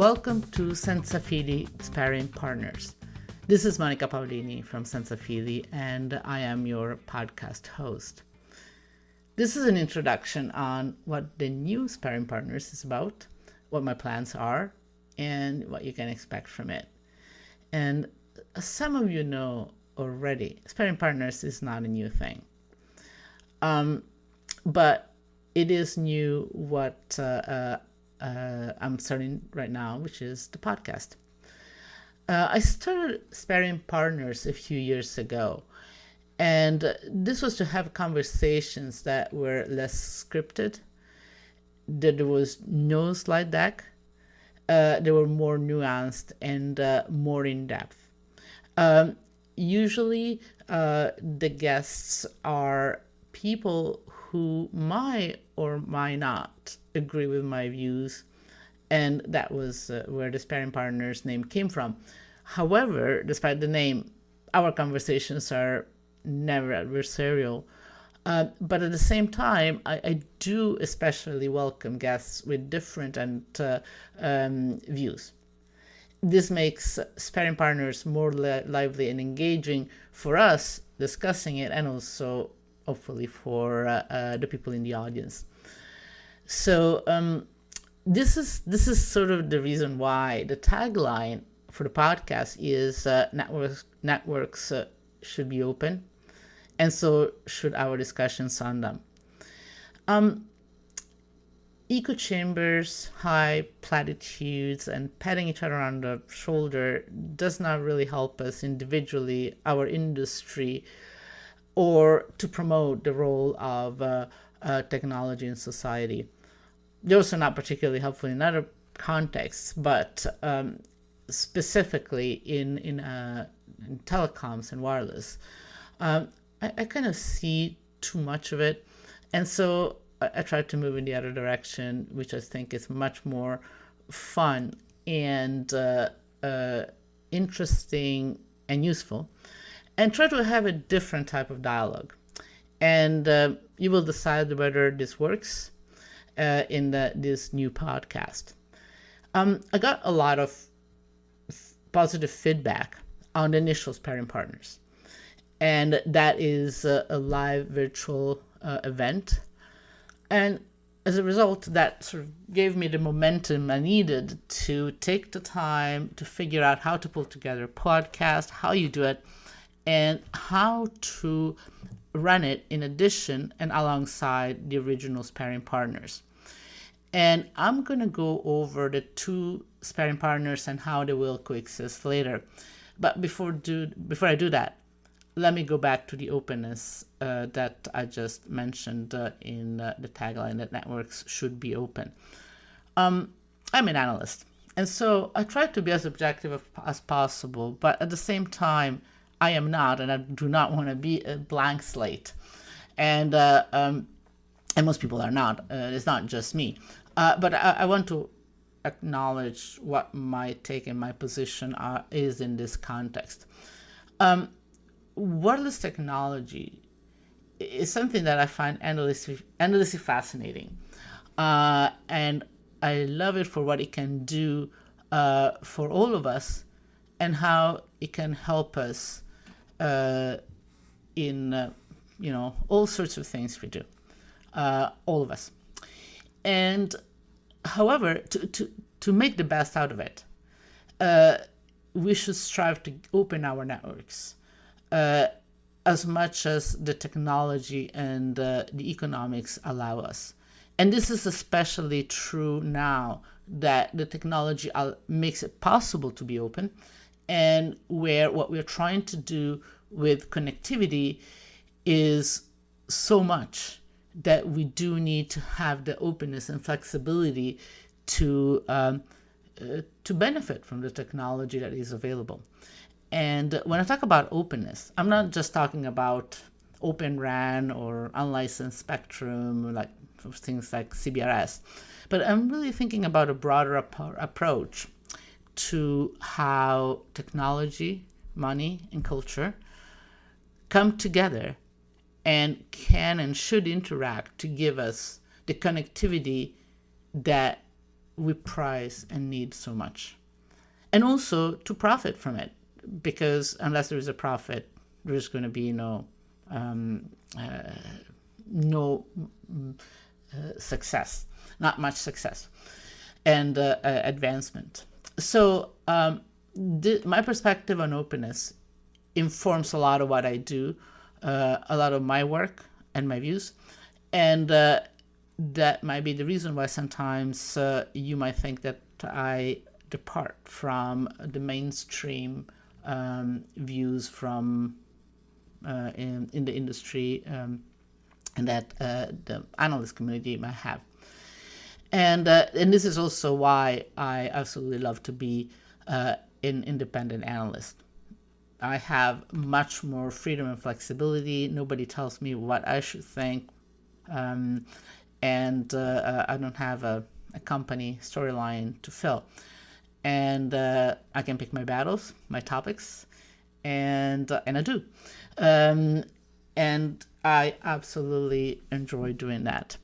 Welcome to Senza Fili Sparring Partners. This is Monica Paolini from Senza Fili, and I am your podcast host. This is an introduction on what the new Sparring Partners is about, what my plans are, and what you can expect from it. And as some of you know already, Sparring Partners is not a new thing. But it is new what I'm starting right now, which is the podcast. I started Sparring Partners a few years ago, and this was to have conversations that were less scripted, that there was no slide deck, they were more nuanced and more in-depth. Usually, the guests are people who might or might not agree with my views, and that was where the Sparring Partners name came from. However, despite the name, our conversations are never adversarial. But at the same time, I do especially welcome guests with different views. This makes Sparring Partners more lively and engaging for us discussing it, and also hopefully for the people in the audience. So this is sort of the reason why the tagline for the podcast is networks should be open, and so should our discussions on them. Echo chambers, high platitudes, and patting each other on the shoulder does not really help us individually, our industry, or to promote the role of technology in society. They're also not particularly helpful in other contexts, but specifically in telecoms and wireless. I kind of see too much of it, and so I tried to move in the other direction, which I think is much more fun and interesting and useful, and try to have a different type of dialogue. And you will decide whether this works in this new podcast. I got a lot of positive feedback on the initial Sparring Partners, and that is a live virtual event. And as a result, that sort of gave me the momentum I needed to take the time to figure out how to pull together a podcast, how you do it, and how to run it in addition and alongside the original Sparring Partners. And I'm going to go over the two Sparring Partners and how they will coexist later. But before I do that, let me go back to the openness that I just mentioned in the tagline that networks should be open. I'm an analyst, and so I try to be as objective as possible, but at the same time, I am not, and I do not want to be a blank slate. And most people are not. It's not just me. But I want to acknowledge what my take and my position is in this context. Wireless technology is something that I find endlessly fascinating. And I love it for what it can do for all of us, and how it can help us in all sorts of things we do, all of us. And however, to make the best out of it, we should strive to open our networks as much as the technology and the economics allow us. And this is especially true now that the technology makes it possible to be open, and where what we're trying to do with connectivity is so much that we do need to have the openness and flexibility to benefit from the technology that is available. And when I talk about openness, I'm not just talking about Open RAN or unlicensed spectrum, like things like CBRS, but I'm really thinking about a broader approach to how technology, money, and culture come together and can and should interact to give us the connectivity that we prize and need so much. And also to profit from it, because unless there is a profit, there's going to be no success, not much success and advancement. So my perspective on openness informs a lot of what I do, a lot of my work and my views. And that might be the reason why sometimes you might think that I depart from the mainstream views from in the industry and that the analyst community might have. And this is also why I absolutely love to be an independent analyst. I have much more freedom and flexibility. Nobody tells me what I should think. And I don't have a company storyline to fill. And I can pick my battles, my topics, and I do. And I absolutely enjoy doing that.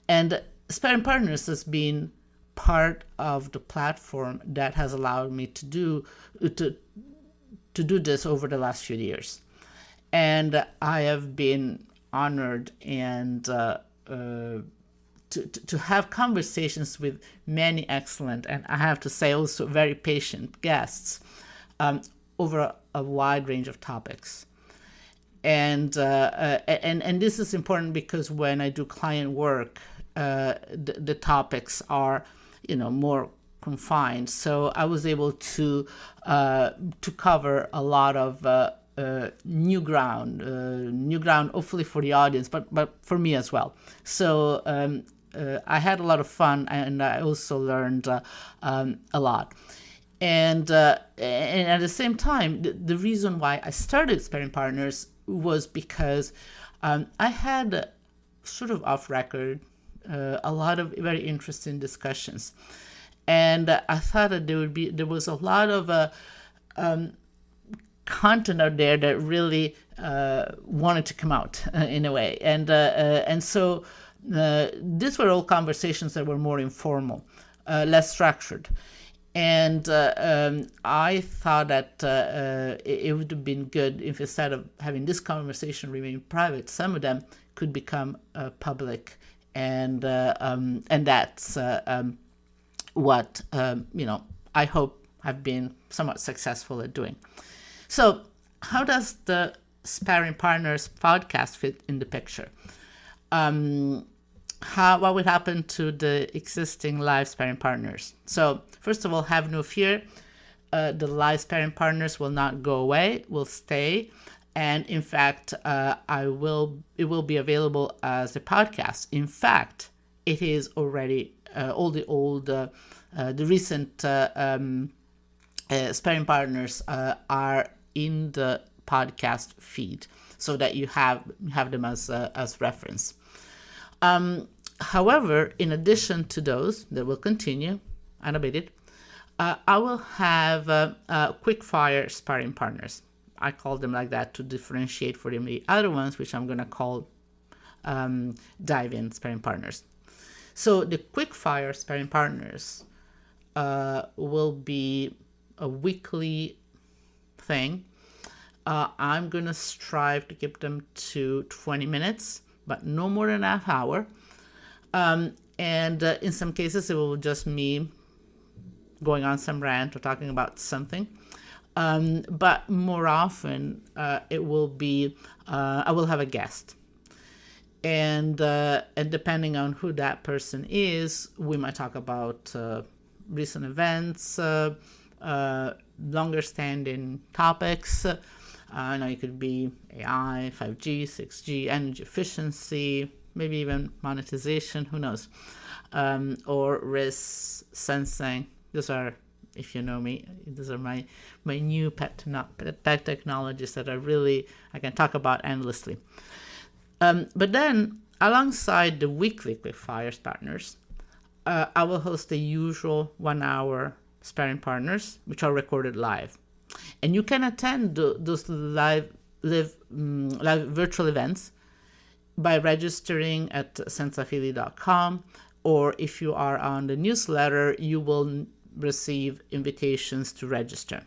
And Sparring Partners has been part of the platform that has allowed me to do this over the last few years. And I have been honored and to have conversations with many excellent, and I have to say also very patient guests over a wide range of topics. And this is important because when I do client work, the topics are, more confined. So I was able to cover a lot of new ground, hopefully for the audience, but for me as well. So I had a lot of fun, and I also learned a lot. And at the same time, the reason why I started Sparring Partners was because I had sort of off record a lot of very interesting discussions, and I thought that there was a lot of content out there that really wanted to come out in a way, and so these were all conversations that were more informal, less structured. And I thought that it would have been good if instead of having this conversation remain private, some of them could become public, and that's what I hope I've been somewhat successful at doing. So, how does the Sparring Partners podcast fit in the picture? What would happen to the existing live Sparring Partners? So, first of all, have no fear. The live Sparring Partners will not go away, will stay. And in fact, it will be available as a podcast. In fact, it is already all the recent Sparring Partners are in the podcast feed, so that you have them as reference. However, in addition to those that will continue unabated, I will have QuickFire Sparring Partners. I call them like that to differentiate from the other ones, which I'm going to call DiveIn Sparring Partners. So the QuickFire Sparring Partners will be a weekly thing. I'm going to strive to keep them to 20 minutes, but no more than a half hour. And in some cases, it will just me going on some rant or talking about something. But more often, it will be, I will have a guest. And depending on who that person is, we might talk about recent events, longer standing topics. It could be AI, 5G, 6G, energy efficiency, maybe even monetization, who knows, or risk sensing. Those are, if you know me, those are my new pet technologies that I can talk about endlessly. But then, alongside the weekly QuickFire Partners, I will host the usual 1 hour Sparring Partners, which are recorded live. And you can attend those live virtual events by registering at sensafili.com or if you are on the newsletter, you will receive invitations to register.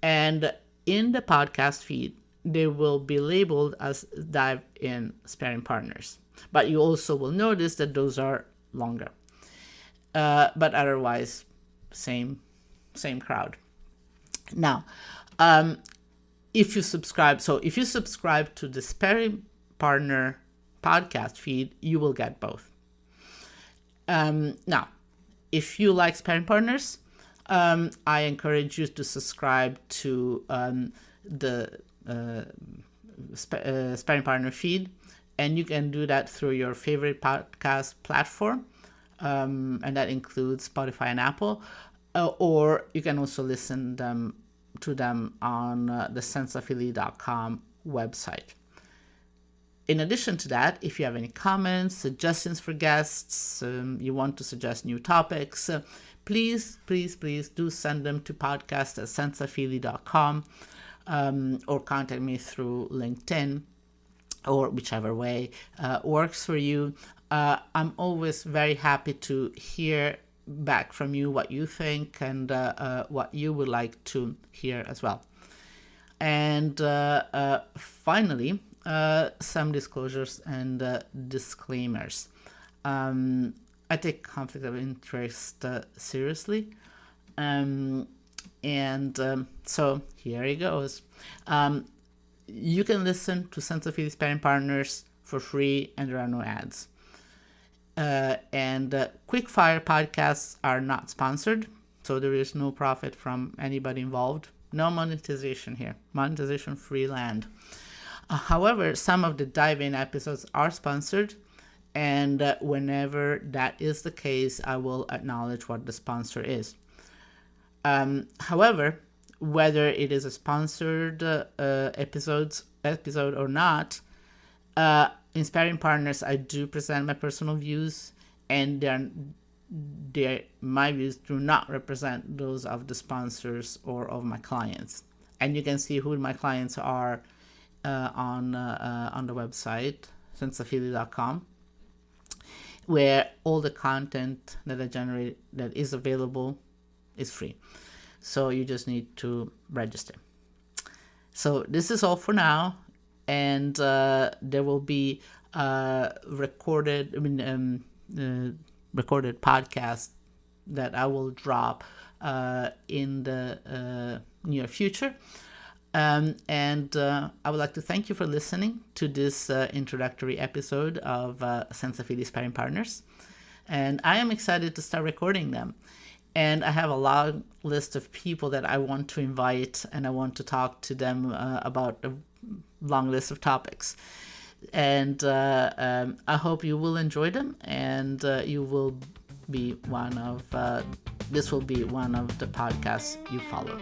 And in the podcast feed, they will be labeled as DiveIn Sparring Partners. But you also will notice that those are longer. But otherwise, same crowd. Now, if you subscribe to the Sparring Partner podcast feed, you will get both. Now, if you like Sparring Partners, I encourage you to subscribe to the Sparring Partner feed, and you can do that through your favorite podcast platform, and that includes Spotify and Apple, or you can also listen to them on the senseophilly.com website. In addition to that, if you have any comments, suggestions for guests, you want to suggest new topics, please do send them to podcast@senseophilly.com, or contact me through LinkedIn, or whichever way works for you. I'm always very happy to hear back from you what you think and what you would like to hear as well. And finally, some disclosures and disclaimers. I take conflict of interest seriously, so here it goes. You can listen to Sense of Philly Sparring Partners for free, and there are no ads. And QuickFire podcasts are not sponsored, so there is no profit from anybody involved. No monetization here. Monetization free land. However, some of the DiveIn episodes are sponsored, and whenever that is the case, I will acknowledge what the sponsor is. However, whether it is a sponsored episode or not, in Sparring Partners, I do present my personal views, and my views do not represent those of the sponsors or of my clients. And you can see who my clients are on the website, senseophilly.com, where all the content that I generate that is available is free. So you just need to register. So this is all for now, and there will be recorded podcast that I will drop in the near future. And I would like to thank you for listening to this introductory episode of Sense of Philly Sparring Partners. And I am excited to start recording them. And I have a long list of people that I want to invite, and I want to talk to them about a long list of topics. And I hope you will enjoy them, and you will be this will be one of the podcasts you follow.